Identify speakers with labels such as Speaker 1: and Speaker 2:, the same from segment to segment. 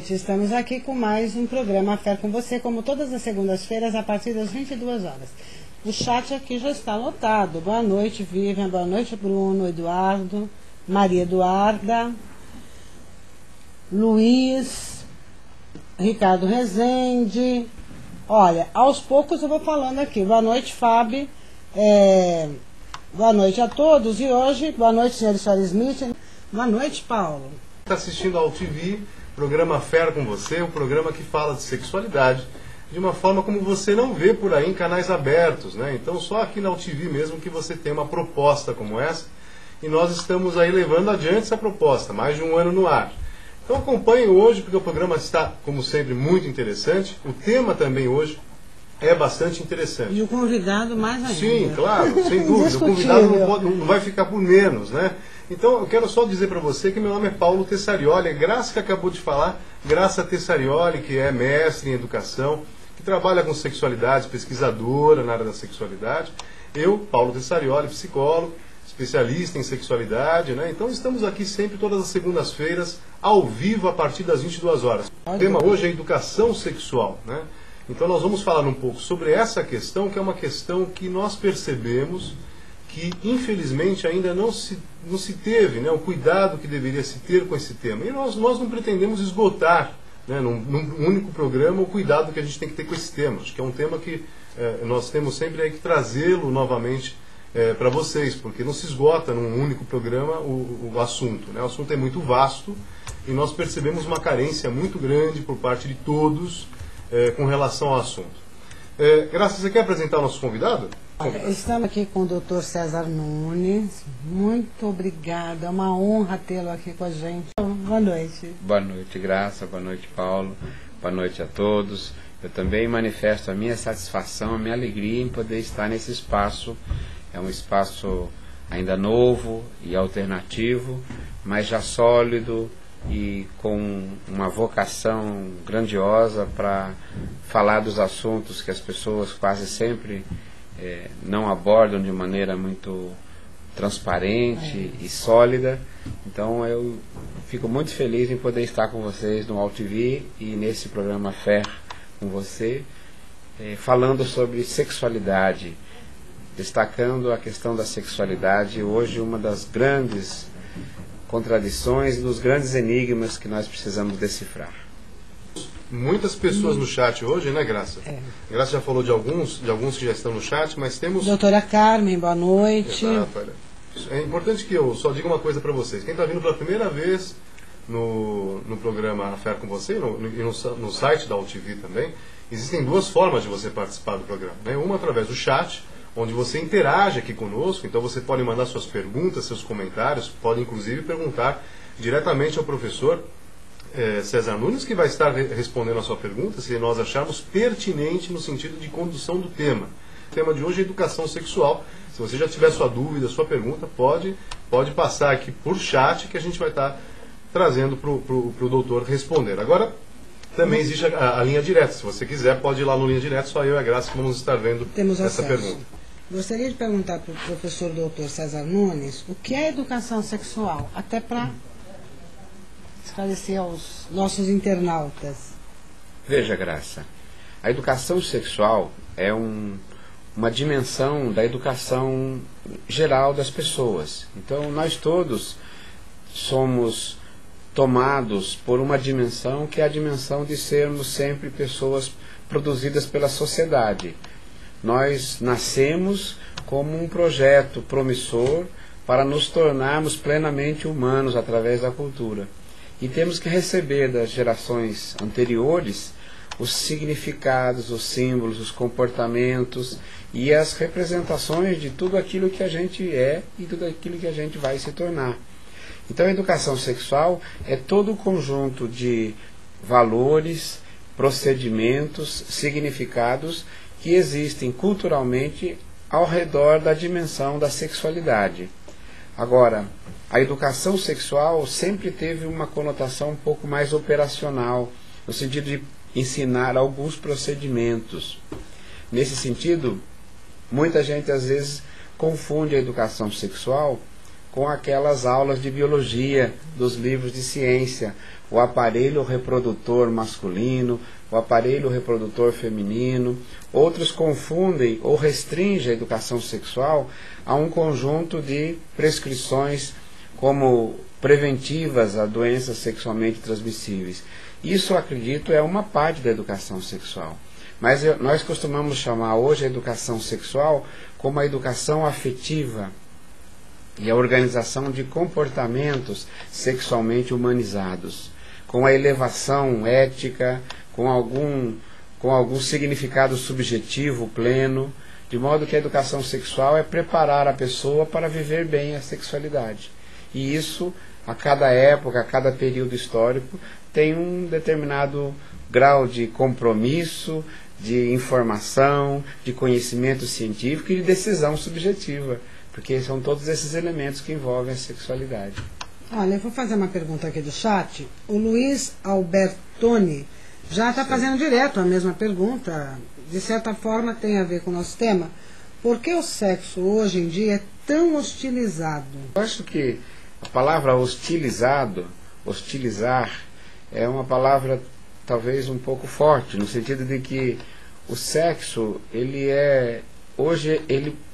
Speaker 1: noite, estamos aqui com mais um programa A Fé com Você, como todas as segundas-feiras, a partir das 22 horas. O chat aqui já está lotado. Boa noite, Vivian, boa noite, Bruno, Eduardo, Maria Eduarda, Luiz, Ricardo Rezende. Olha, aos poucos eu vou falando aqui. Boa noite, Fábio. Boa noite a todos. E hoje, boa noite, senhor e senhora Smith. Boa noite, Paulo.
Speaker 2: Está assistindo ao TV, programa Fé com Você, um programa que fala de sexualidade de uma forma como você não vê por aí em canais abertos, né? Então só aqui na UTV mesmo que você tem uma proposta como essa, e nós estamos aí levando adiante essa proposta, mais de um ano no ar. Então acompanhe hoje, porque o programa está, como sempre, muito interessante. O tema também hoje é bastante interessante.
Speaker 1: E o convidado mais ainda.
Speaker 2: Sim, claro, sem dúvida. O convidado não vai ficar por menos, né? Então, eu quero só dizer para você que meu nome é Paulo Tessarioli, a Graça que acabou de falar, Graça Tessarioli, que é mestre em educação, que trabalha com sexualidade, pesquisadora na área da sexualidade. Eu, Paulo Tessarioli, psicólogo, especialista em sexualidade, né? Então, estamos aqui sempre, todas as segundas-feiras, ao vivo, a partir das 22 horas. O tema hoje é educação sexual, né? Então, nós vamos falar um pouco sobre essa questão, que é uma questão que nós percebemos que infelizmente ainda não se teve, né, o cuidado que deveria se ter com esse tema. E nós não pretendemos esgotar, né, num único programa, o cuidado que a gente tem que ter com esse tema. Acho que é um tema que nós temos sempre aí que trazê-lo novamente para vocês, porque não se esgota num único programa o assunto, né? O assunto é muito vasto e nós percebemos uma carência muito grande por parte de todos com relação ao assunto. Graça, você quer apresentar o nosso convidado?
Speaker 1: Estamos aqui com o Dr. César Nunes. Muito obrigada, é uma honra tê-lo aqui com a gente. Boa noite.
Speaker 3: Boa noite, Graça. Boa noite, Paulo. Boa noite a todos. Eu também manifesto a minha satisfação, a minha alegria em poder estar nesse espaço. É um espaço ainda novo e alternativo, mas já sólido e com uma vocação grandiosa para falar dos assuntos que as pessoas quase sempre não abordam de maneira muito transparente e sólida. Então eu fico muito feliz em poder estar com vocês no AltV e nesse programa Fé com Você, falando sobre sexualidade, destacando a questão da sexualidade, hoje uma das grandes contradições e dos grandes enigmas que nós precisamos decifrar.
Speaker 2: Muitas pessoas no chat hoje, né, Graça? Graça já falou de alguns que já estão no chat, mas temos...
Speaker 1: Doutora Carmen, boa noite.
Speaker 2: Exato, olha. É importante que eu só diga uma coisa para vocês. Quem está vindo pela primeira vez no programa A Fé com Você e no site da UTV também, existem duas formas de você participar do programa, né? Uma através do chat, onde você interage aqui conosco, então você pode mandar suas perguntas, seus comentários, pode inclusive perguntar diretamente ao professor César Nunes, que vai estar respondendo a sua pergunta, se nós acharmos pertinente no sentido de condução do tema. O tema de hoje é educação sexual. Se você já tiver sua dúvida, sua pergunta, pode passar aqui por chat, que a gente vai estar trazendo para o doutor responder. Agora, também existe a linha direta. Se você quiser, pode ir lá no linha direta, só eu e a Graça que vamos estar vendo essa pergunta.
Speaker 1: Gostaria de perguntar para o professor doutor César Nunes o que é educação sexual, até para esclarecer aos nossos internautas.
Speaker 3: Veja, Graça, a educação sexual é uma dimensão da educação geral das pessoas. Então, nós todos somos tomados por uma dimensão que é a dimensão de sermos sempre pessoas produzidas pela sociedade. Nós nascemos como um projeto promissor para nos tornarmos plenamente humanos através da cultura. E temos que receber das gerações anteriores os significados, os símbolos, os comportamentos e as representações de tudo aquilo que a gente é e tudo aquilo que a gente vai se tornar. Então a educação sexual é todo o conjunto de valores, procedimentos, significados que existem culturalmente ao redor da dimensão da sexualidade. Agora, a educação sexual sempre teve uma conotação um pouco mais operacional, no sentido de ensinar alguns procedimentos. Nesse sentido, muita gente às vezes confunde a educação sexual com aquelas aulas de biologia dos livros de ciência, o aparelho reprodutor masculino, o aparelho reprodutor feminino. Outros confundem ou restringem a educação sexual a um conjunto de prescrições como preventivas a doenças sexualmente transmissíveis. Isso, eu acredito, é uma parte da educação sexual. Mas nós costumamos chamar hoje a educação sexual como a educação afetiva e a organização de comportamentos sexualmente humanizados, com a elevação ética, com algum significado subjetivo pleno, de modo que a educação sexual é preparar a pessoa para viver bem a sexualidade. E isso, a cada época, a cada período histórico, tem um determinado grau de compromisso, de informação, de conhecimento científico e de decisão subjetiva, porque são todos esses elementos que envolvem a sexualidade.
Speaker 1: Olha, eu vou fazer uma pergunta aqui do chat. O Luiz Albertoni já está fazendo direto a mesma pergunta. De certa forma tem a ver com o nosso tema. Por que o sexo hoje em dia é tão hostilizado?
Speaker 3: Eu acho que a palavra hostilizar, é uma palavra talvez um pouco forte, no sentido de que o sexo, hoje,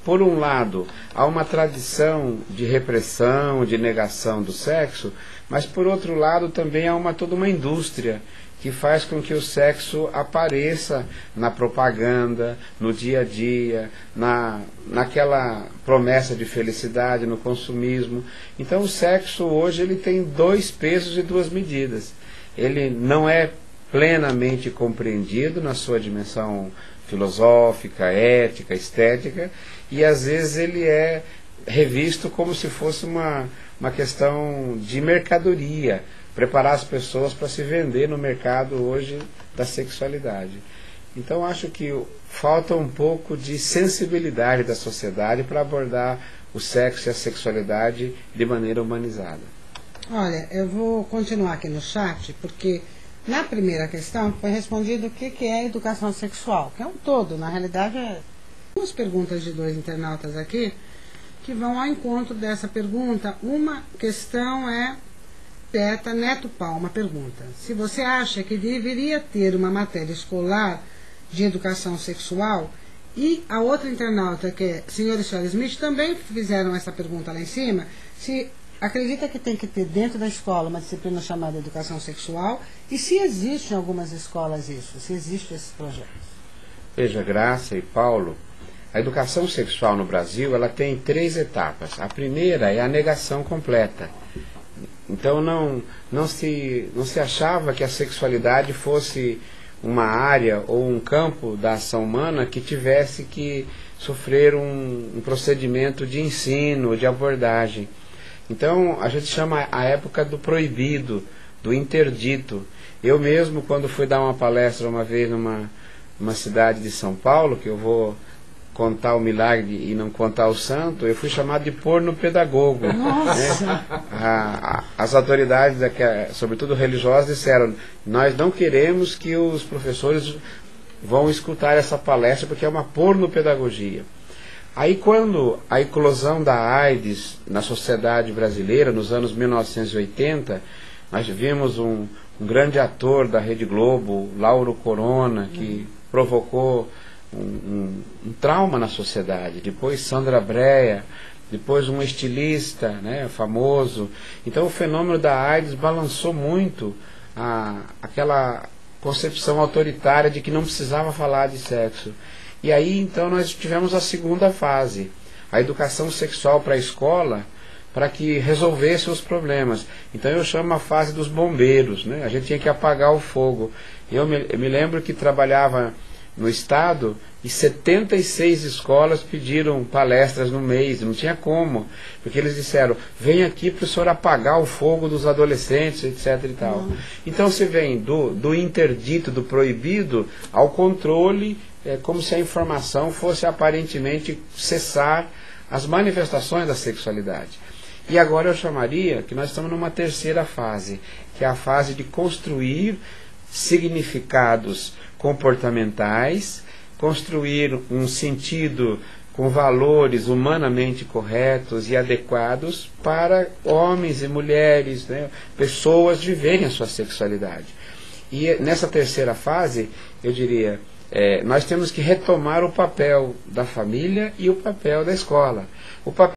Speaker 3: por um lado, há uma tradição de repressão, de negação do sexo, mas por outro lado também há toda uma indústria que faz com que o sexo apareça na propaganda, no dia a dia, naquela promessa de felicidade, no consumismo. Então o sexo hoje ele tem 2 pesos e 2 medidas. Ele não é plenamente compreendido na sua dimensão filosófica, ética, estética, e às vezes ele é revisto como se fosse uma questão de mercadoria, preparar as pessoas para se vender no mercado hoje da sexualidade. Então acho que falta um pouco de sensibilidade da sociedade para abordar o sexo e a sexualidade de maneira humanizada.
Speaker 1: Olha, eu vou continuar aqui no chat, porque na primeira questão foi respondido o que é educação sexual, que é um todo. Na realidade, duas perguntas de 2 internautas aqui que vão ao encontro dessa pergunta. Uma questão é Peta Neto Palma pergunta: se você acha que deveria ter uma matéria escolar de educação sexual. E a outra internauta, que é Sr. e Sra. Smith, também fizeram essa pergunta lá em cima, se acredita que tem que ter dentro da escola uma disciplina chamada educação sexual e se existe em algumas escolas isso, se existe esses projetos.
Speaker 3: Veja, Graça e Paulo, a educação sexual no Brasil ela tem 3 etapas. A primeira é a negação completa. Então não se achava que a sexualidade fosse uma área ou um campo da ação humana que tivesse que sofrer um procedimento de ensino, de abordagem. Então a gente chama a época do proibido, do interdito. Eu mesmo, quando fui dar uma palestra uma vez numa cidade de São Paulo, que eu vou contar o milagre e não contar o santo, eu fui chamado de porno-pedagogo. Né? As autoridades, sobretudo religiosas, disseram: nós não queremos que os professores vão escutar essa palestra porque é uma porno-pedagogia. Aí quando a eclosão da AIDS na sociedade brasileira, nos anos 1980, nós vimos um grande ator da Rede Globo, Lauro Corona, que provocou um trauma na sociedade. Depois Sandra Brea, depois um estilista, né, famoso. Então o fenômeno da AIDS balançou muito aquela concepção autoritária de que não precisava falar de sexo. E aí então nós tivemos a segunda fase, a educação sexual para a escola, para que resolvesse os problemas. Então eu chamo a fase dos bombeiros, né? A gente tinha que apagar o fogo. Eu me lembro que trabalhava no estado e 76 escolas pediram palestras no mês, não tinha como, porque eles disseram: vem aqui para o senhor apagar o fogo dos adolescentes, etc. e tal. Então se vem do interdito, do proibido, ao controle, como se a informação fosse aparentemente cessar as manifestações da sexualidade. E agora eu chamaria que nós estamos numa terceira fase, que é a fase de construir significados comportamentais, construir um sentido com valores humanamente corretos e adequados para homens e mulheres, né, pessoas viverem a sua sexualidade. E nessa terceira fase, eu diria, nós temos que retomar o papel da família e o papel da escola. O papel